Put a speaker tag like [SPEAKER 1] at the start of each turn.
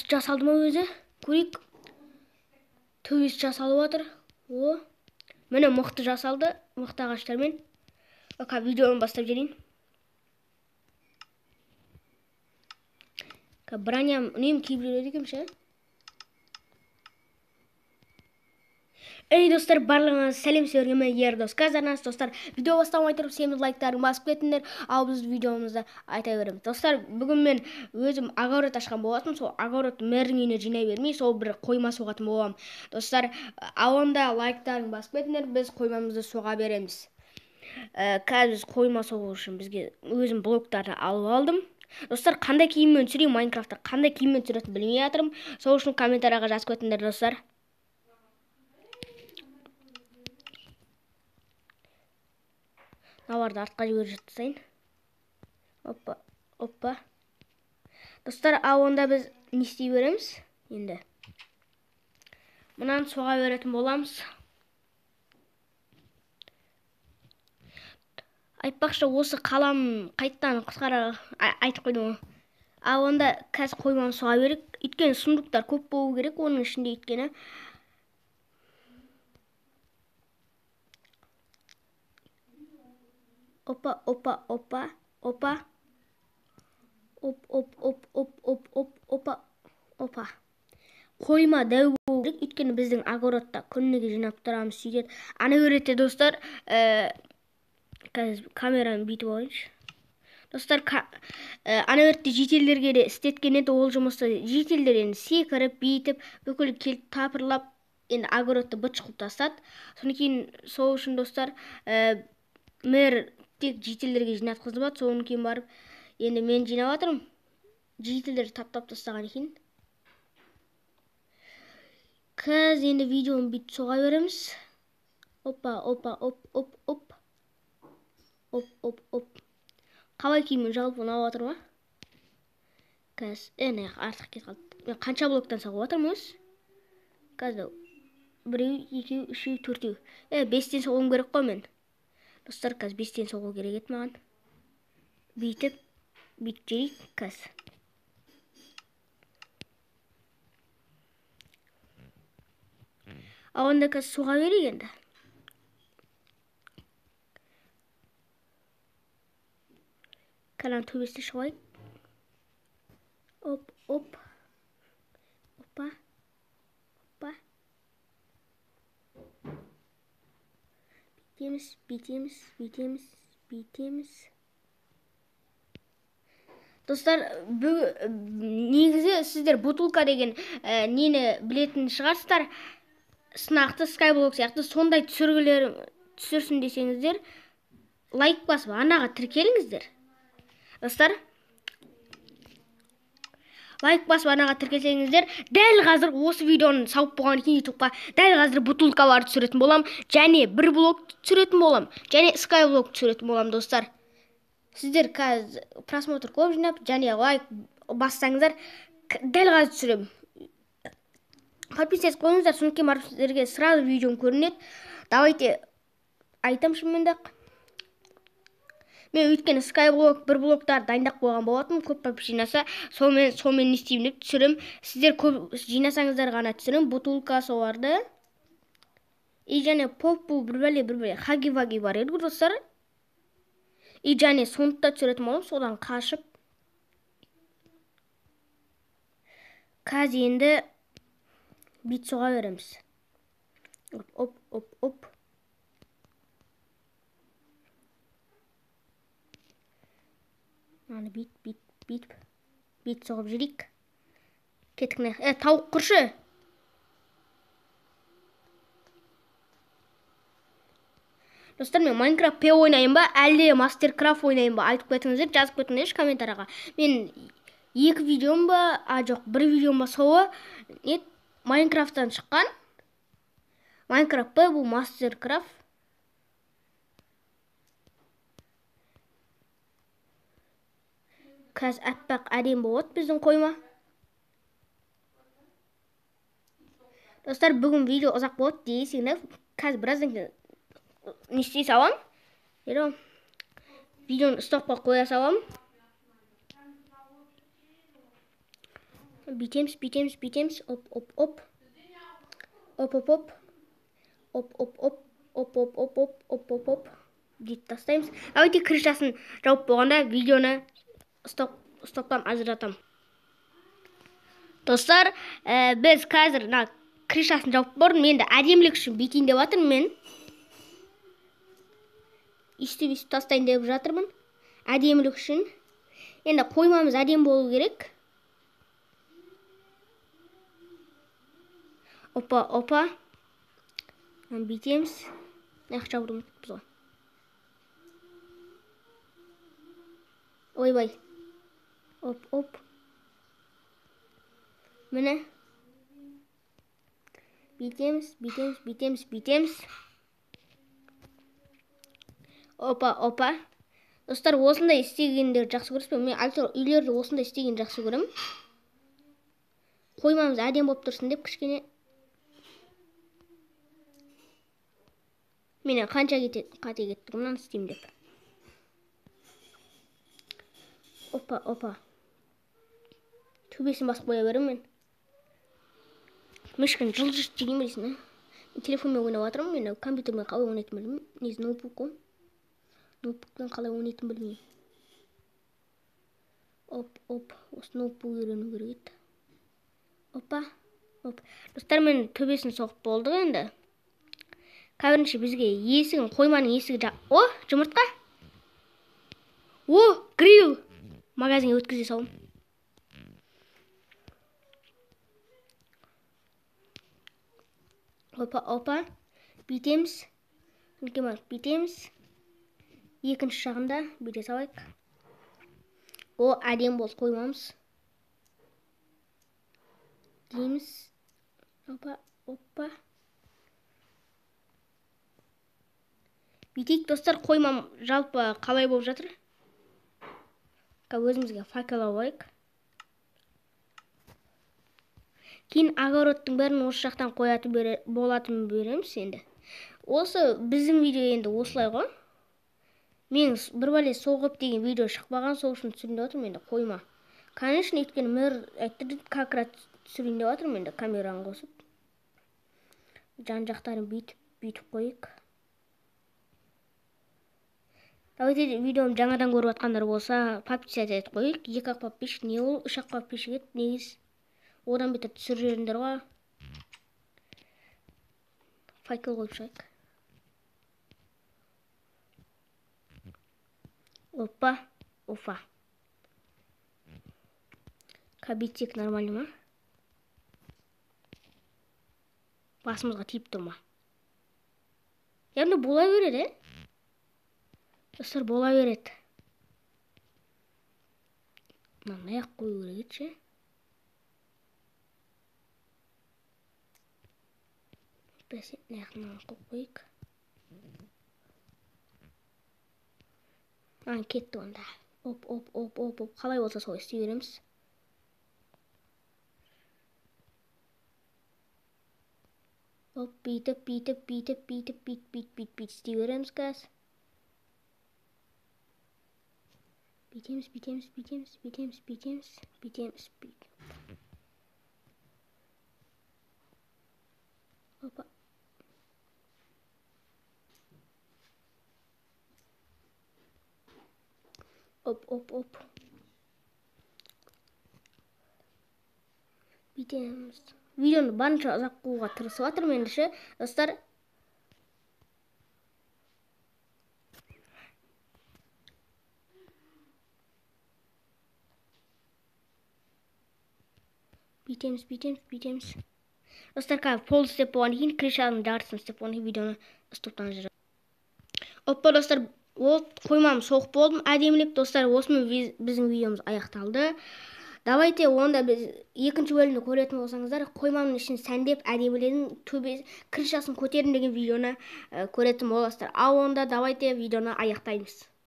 [SPEAKER 1] жасалды ма өзі? Көрейік. Төбесі жасалып жатыр. О, міне мықты жасалды. Мықты ағаштармен. Ока, видеоны бастап жіберейін. Броням үнемі киіп жүреді екенмін ше. Эй, достар, барлығыңыз сәлем сіздерге, мен Ердос. Қазірніз, достар, видео бастамай тұрып, семіз лайктарын басып кетіңдер, ал біз видеомызды айта береміз. Достар, бүгін мен өзім огород ашқан болатым, сол огород мэрдің үйіне жинай бермей, сол бір қойма соғатын болам. Достар, алында лайктарын басып кетіңдер, біз қоймамызды соға береміз. Қазір біз қойма соғу үшін бізге өзім блоктарды алып алдым. Достар, қандай киіммен түсірейін Майнкрафтта, қандай киіммен түсіретінін білмей жатырмын. Сол үшін комментарияға жазып кетіңдер, достар. Наварды артқа жіберіп жатсайын. Оппа, оппа. Достар, ал онда біз не істей береміз? Енді мынаны соға беретін боламыз. Айтпақшы, осы қалам қайттан қысқара айтып қойдым. Ал онда қазір қойманы соға берейік. Өйткені сундуктар көп болу керек, оның ішінде өйткені. Опа, опа, опа, опа. Оп, оп, оп, оп, оп, оп, опа, опа. Қойма дәу болу керек, өйткені біздің огородта күніге жинап тұрамыз сөйтеді. Ана көретті, достар, қазір камераны бүйтіп алайыншы. Достар, ана көретті жетелдерге де істеткен еді ол жұмысты. Жетелдер енді секіріп, бүйтіп, бүкіл келіп тапырлап, енді огородты быт қылып тастады. Содан кейін сол үшін, достар, мэр тек жетелдерге жинатқызып ат, содан кейін барып, енді мен жинап жатырмын. Жетелдерді таптап тастаған екен. Қазір енді видеоны бүйтіп соға береміз. Опа, опа, оп, оп, оп. Оп, оп, оп. Қалай киіммен жалпы ұнап жатыр ма? Қазір, артық кет қалды. Мен қанша блоктан соғып жатырмын өз? Қазір біреу, екеу, үшеу, төртеу. 5-тен соғуым керек қой мен. Достар, қазір 5-тен соғу керек ет маған. Бүйтіп жүрейік қазір. Ал онда қазір соға берейік енді. Қаланың төбесіне шығайық. Оп, оп. Опа. Опа. Бүйтеміз. Достар, негізі сіздер бутылка деген нені білетін шығарсыздар. Сынақты скайблок сияқты сондай түсірсін десеңіздер, лайк басып анаға тіркеліңіздер. Достар, лайк басып анаға тіркелсеңіздер, дәл қазір осы видеоны салып болған кейін ютубқа дәл қазір бутылкалар түсіретін болам, және бір блок түсіретін болам, және скайблок түсіретін болам, достар. Сіздер қазір просмотр көп жинап, және лайк бассаңыздар, дәл қазір түсірем. Подписывайтесь қойыңыздар, содан кейін барып сіздерге сразу видеом көрінеді. Давайте айтам шынымен-ақ. Мен өйткені скайблок, бір блоктар дайындап қойған болатым, көп подписчик жинаса, сонымен не істеймін деп түсірем. Сіздер көп жинасаңыздар ғана түсірем, бутылка соларды. И және поп-пул бір бәле хаги-ваги бар еді, достар. И және сондықта түсіретін болам, содан қашып. Қазір енді бит соға береміз. Оп, оп, оп. Аны бит соғып жүрейік. Кетік. Тауық құршы. Достар, мен Майнкрафт П ойнайын ба, әлде Мастеркрафт ойнайын ба, айтып кетіңіздер, жазып кетіңіздер комментарияға. Мен 2 видеом ба, жоқ, 1 видеом ба соғы Майнкрафттан шыққан. Майнкрафт П бұл Мастеркрафт. Қазір әппақ әдем болады біздің қойма. Достар, бүгін видео ұзақ болады дейсіңдер. Қазір біраздан не істей салам. Видеоны стопқа қоя салам. Бүйтеміз. Оп, оп, оп. Оп, оп, оп. Оп, оп, оп. Оп, оп, оп, оп, оп, оп, оп. Дейді тастаймыз. Давайте крышасын жауып болғанда видеоны стоптан ажыратам. Достар, біз қазір крышасын жауып болдым. Енді әдемілік үшін бүйтейін деп жатырмын мен. Үстіп тастайын деп жатырмын. Әдемілік үшін. Енді қоймамыз әдем болу керек. Опа, опа. Бүйтеміз. Нақша бұрым біз ғой. Ойбай. Оп, оп. Міне. Бүйтеміз. Опа, опа. Достар, осындай істегендер жақсы көресіз бе? Мен айтыр үйлерді осындай істеген жақсы көрем. Қоймамыз әдем болып тұрсын деп кішкене. Менен қанша қате кеттік мұнан істеймін деп. Опа, опа. Төбесін басып қоя берем мен. Мышканы жылжыш деген білесің, телефонмен ойнап жатырмын, мен компьютермен қалай ойнайтынын білмеймін. Несі ноутбук. Ноутбуктан қалай ойнайтынын білмеймін. Оп, оп. Осы ноутбук үйрену керек еді. Опа, оп. Достар, мен төбесін соғып болды енді. Кәбірінші бізге есігін, қойманың есігі О, жұмыртқа. О, гриль. Магазинге өткізе салым. Опа, опа. Бүйтеміз. Екінші жағында бүйте салайық. О, әдем болды қоймамыз. Дейміз. Опа, опа. Бүйтейік, достар, қоймам жалпы қалай болып жатыр? Өзімізге факел алайық. Кейін огородтың бәрін осы жақтан қоятын болатын береміз енді. Осы біздің видео енді осылай ғой. Мен бір бәле соғып деген видео шықпаған, сол үшін түсірейін деп отырмын енді қойма. Конечно, өйткені мөр айтты как раз түсірейін деп отырмын енді камераны қосып. Жан жақтарын бүйтіп қойық. Давайте видеоны жаңадан көріп жатқандар болса, подписать етіп қойық. 2 подписчик не ол, 3 подписчик негіз. Одан бетер түсіреріндер ғой. Факел қойып шығайық. Опа, офа. Кабитсек нормально ма? Басымызға тиіп тұр ма? Яғни бола береді, Достар, бола береді. Аяқ қою керек ше. Бәсе, аяқынан қойып қойық. Кетті онда. Оп, оп, оп, оп, оп. Қалай болса солай істей береміз. Оп, бүйтіп істей береміз, кәз. Бүйтеміз. Опа. Оп, оп, оп. Бүйтеміз. Видеоны барынша ұзақ қылуға тырысып жатырмын енді ше, достар. Бүйтеміз. Достар, пол істеп болған кейін, крышаның жартысын істеп болған кейін видеоны стоптан жырып. Опа, достар, ол қоймам соғып болдым. Әдемілік, достар, осымен біздің видеомыз аяқталды. Давайте онда біз екінші бөлімді көретін болсаңыздар, қоймамның ішін сәндеп әдемілігін төбесі крышасын көтерін деген видеоны көретін боласыздар. Ал онда давайте видеоны аяқтаймыз.